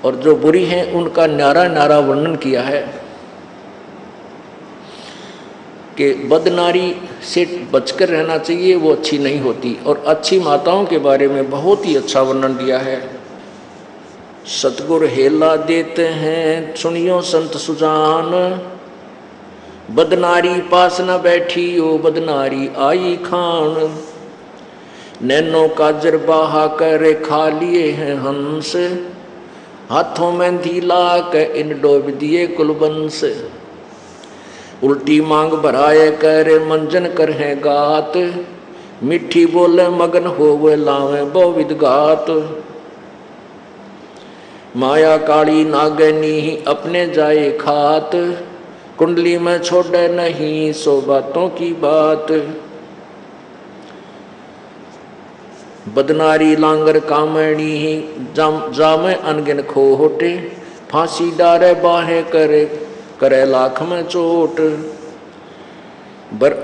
और जो बुरी हैं उनका न्यारा न्यारा वर्णन किया है कि बदनारी से बचकर रहना चाहिए, वो अच्छी नहीं होती। और अच्छी माताओं के बारे में बहुत ही अच्छा वर्णन दिया है। सतगुर हेला देते हैं सुनियो संत सुजान, बदनारी पास न बैठी ओ बदनारी आई खान। नैनो काजर बहा कर खा लिए हैं हंस, हाथों में धीला के इन डोब दिए कुलबंस। उल्टी मांग भराए कर मंजन कर है गात, मिठी बोले मगन होवे लावे बहुविध गात। माया काली नागनी अपने जाए खात, कुंडली में छोड़े नहीं सो बातों की बात। बदनारी लांगर कामणी जामे अनगिन खोटे, फांसी डारे बाहे करे करे लाख में चोट।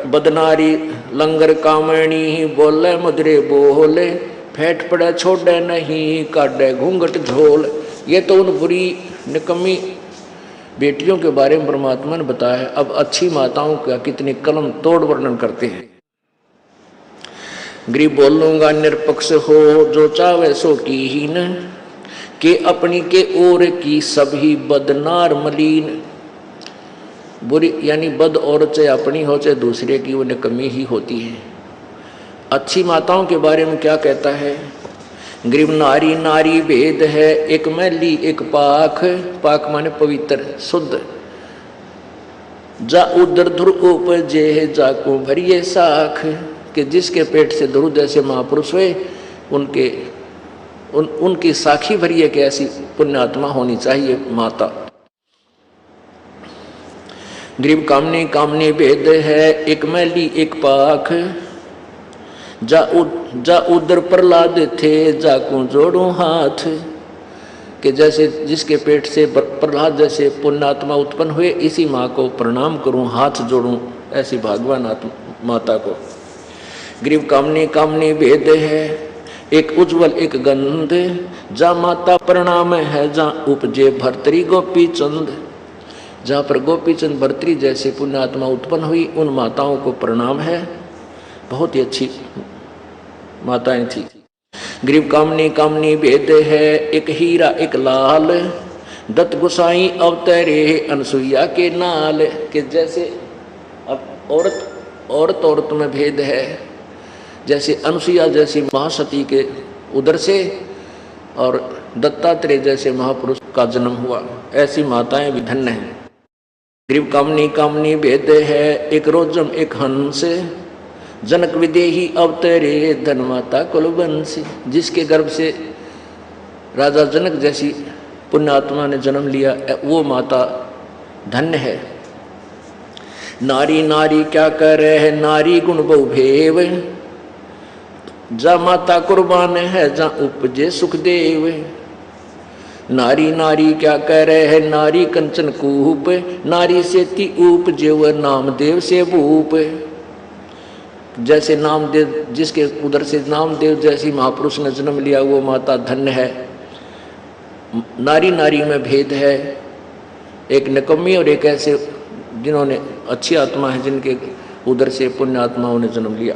बदनारी लंगर कामणी बोले मुद्रे बोले, फेंट पड़े छोड़े नहीं काटे घूंघट झोल। ये तो उन बुरी निकम्मी बेटियों के बारे में परमात्मा ने बताया। अब अच्छी माताओं का कितनी कलम तोड़ वर्णन करते हैं। गरीब बोलूंगा निरपक्ष हो जो चावे सो कीन, के अपनी के ओर की सभी बदनार मलीन। बुरी यानी बद औरत चाहे अपनी हो चाहे दूसरे की, वो निकम्मी ही होती है। अच्छी माताओं के बारे में क्या कहता है? गरीब नारी नारी भेद है, एक मैली एक पाख। पाख माने पवित्र शुद्ध। जा उदर ध्रुव उपजे जाको भरिए साख, कि जिसके पेट से ध्रुव जैसे महापुरुष हुए उनकी साखी भरिए कि ऐसी पुण्यात्मा होनी चाहिए माता। गरीब कामनी कामनी भेद है, एक मैली एक पाख। जा उदर प्रहलाद थे जाकू जोड़ू हाथ, कि जैसे जिसके पेट से प्रहलाद जैसे पुण्यात्मा उत्पन्न हुए, इसी माँ को प्रणाम करूं, हाथ जोड़ूं, ऐसी भागवान माता को। गरीब कामनी कामनी भेद है, एक उज्जवल एक गंध। जा माता प्रणाम है जा उपजे भर्तरी गोपी चंद। जहाँ पर गोपी चंद भर्तरी जैसे पुण्यात्मा उत्पन्न हुई, उन माताओं को प्रणाम है। बहुत ही अच्छी माताएं थी। गरीब कामनी कामनी भेद है, एक हीरा एक लाल। दत्त गोसाई अवतरे अनसुईया के नाल, के जैसे अब औरत में भेद है। जैसे अनसुईया जैसी महासती के उदर से और दत्तात्रेय जैसे महापुरुष का जन्म हुआ, ऐसी माताएं भी धन्य हैं। गरीब कामनी कामनी भेद है, एक रोजम एक हंस। जनक विदेही अवतरे धनमाता कुलवंशी। जिसके गर्भ से राजा जनक जैसी पुण्यात्मा ने जन्म लिया, वो माता धन्य है। नारी नारी क्या करे है, नारी गुण बहु भेव। जा माता कुर्बान है जा उपजे सुखदेव। नारी नारी क्या कह रहे है, नारी कंचन कूप। नारी से ती उपजे व नामदेव से भूप। जैसे नामदेव, जिसके उदर से नामदेव जैसी महापुरुष ने जन्म लिया, वो माता धन्य है। नारी नारी में भेद है, एक निकम्मी और एक ऐसे जिन्होंने अच्छी आत्मा है, जिनके उदर से पुण्य आत्माओं ने जन्म लिया।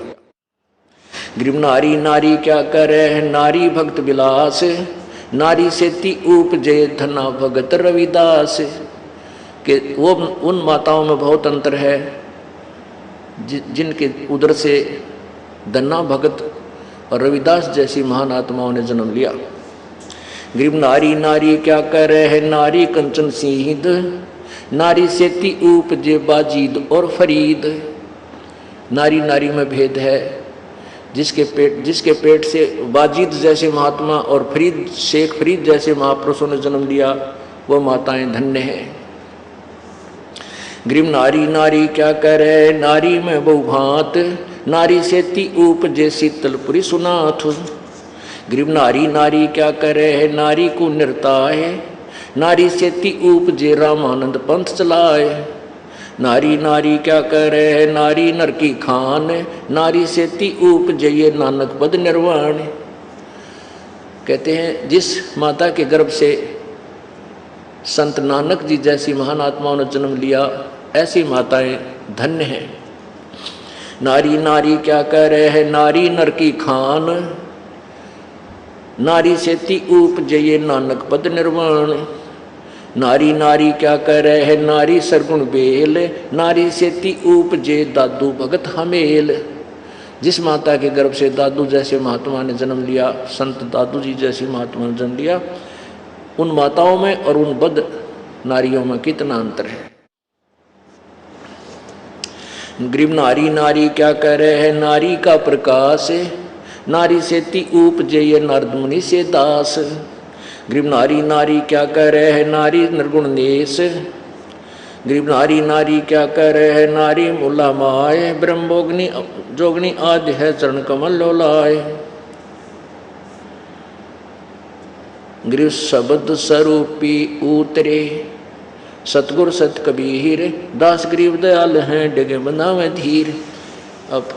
गरीब नारी नारी क्या करे है, नारी भक्त विलास। नारी से ती उपजे धना भगत रविदास। के वो उन माताओं में बहुत अंतर है जिनके उदर से धन्ना भगत और रविदास जैसी महान आत्माओं ने जन्म लिया। गरीब नारी नारी क्या कह रहे हैं, नारी कंचन सिंह। नारी से ती उपजे बाजीद और फरीद। नारी नारी में भेद है, जिसके पेट से बाजीद जैसे महात्मा और फरीद शेख फरीद जैसे महापुरुषों ने जन्म लिया, वो माताएं धन्य हैं। गरीब नारी नारी क्या कह रहे, नारी में बहुभांत। नारी से ती उपजे शीतलपुरी सुनाथ। गरीब नारी नारी क्या कह रहे, नारी को निर्ताय। नारी से ती उपजे रामानंद पंथ चलाए। नारी नारी क्या कह रहे है, नारी नर की खान। नारी से ती उपजे ये नानक पद निर्वाण। कहते हैं जिस माता के गर्भ से संत नानक जी जैसी महान आत्माओं ने जन्म लिया, ऐसी माताएं धन्य हैं। नारी नारी क्या कह रहे हैं, नारी नर की खान, नारी सेती उपजये नानक पद निर्वाण। नारी नारी क्या कह रहे हैं, नारी सरगुण बेल, नारी सेती उपजे दादू भगत हमेल। जिस माता के गर्भ से दादू जैसे महात्मा ने जन्म लिया, संत दादू जी जैसी महात्मा ने जन्म लिया, उन माताओं में और उन बद नारियों में कितना अंतर है। ग्रीब नारी नारी क्या कह रहे हैं, नारी का प्रकाश, नारी सेती उपजय नारद मुनि से दास। ग्रीब नारी नारी क्या कह रहे हैं, नारी निर्गुण नेश। ग्रीब नारी नारी क्या कह रहे हैं, नारी मूला माय, ब्रह्मोग्नि जोगनी आदि है चरण कमल लोलाय। ग्रीब शब्द स्वरूपी उतरे, सतगुर सत कबीर, दास गरीब दयाल हैं डगे बनावे धीर। अब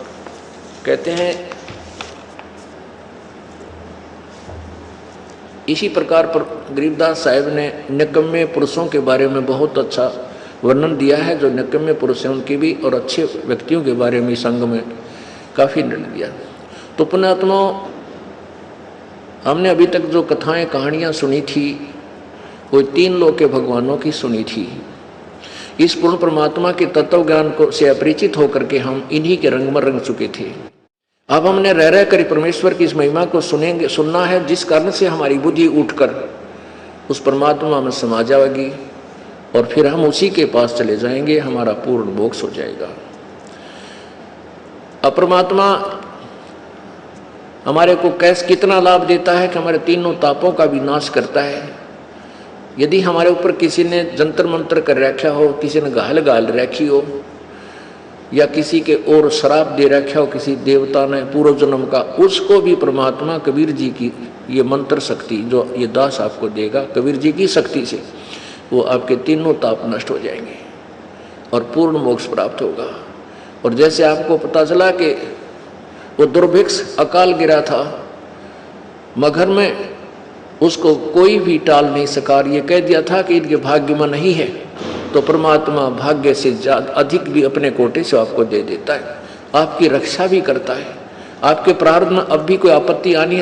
कहते हैं इसी प्रकार पर गरीबदास साहब ने निकम्मे पुरुषों के बारे में बहुत अच्छा वर्णन दिया है। जो निकम्मे पुरुष हैं उनकी भी और अच्छे व्यक्तियों के बारे में संग में काफ़ी निर्णय दिया। तो पुण्यात्मा, हमने अभी तक जो कथाएं कहानियां सुनी थी वो 3 लोक के भगवानों की सुनी थी। इस पूर्ण परमात्मा के तत्व ज्ञान को से अपरिचित होकर के हम इन्हीं के रंग में रंग चुके थे। अब हमने रह कर परमेश्वर की इस महिमा को सुनना है, जिस कारण से हमारी बुद्धि उठकर उस परमात्मा में समा जाएगी और फिर हम उसी के पास चले जाएंगे, हमारा पूर्ण मोक्ष हो जाएगा। अब परमात्मा हमारे को कितना लाभ देता है कि हमारे तीनों तापों का भी नाश करता है। यदि हमारे ऊपर किसी ने जंतर मंत्र कर रखा हो, किसी ने गाल रखी हो, या किसी के और शराब दे रखा हो किसी देवता ने पूर्व जन्म का, उसको भी परमात्मा कबीर जी की ये मंत्र शक्ति जो ये दास आपको देगा, कबीर जी की शक्ति से वो आपके तीनों ताप नष्ट हो जाएंगे और पूर्ण मोक्ष प्राप्त होगा। और जैसे आपको पता चला कि वो दुर्भिक्ष अकाल गिरा था मगर में, उसको कोई भी टाल नहीं सका, ये कह दिया था कि इनके भाग्य में नहीं है, तो परमात्मा भाग्य से ज्यादा अधिक भी अपने कोटे से आपको दे देता है, आपकी रक्षा भी करता है। आपके प्रारब्ध में अब भी कोई आपत्ति आनी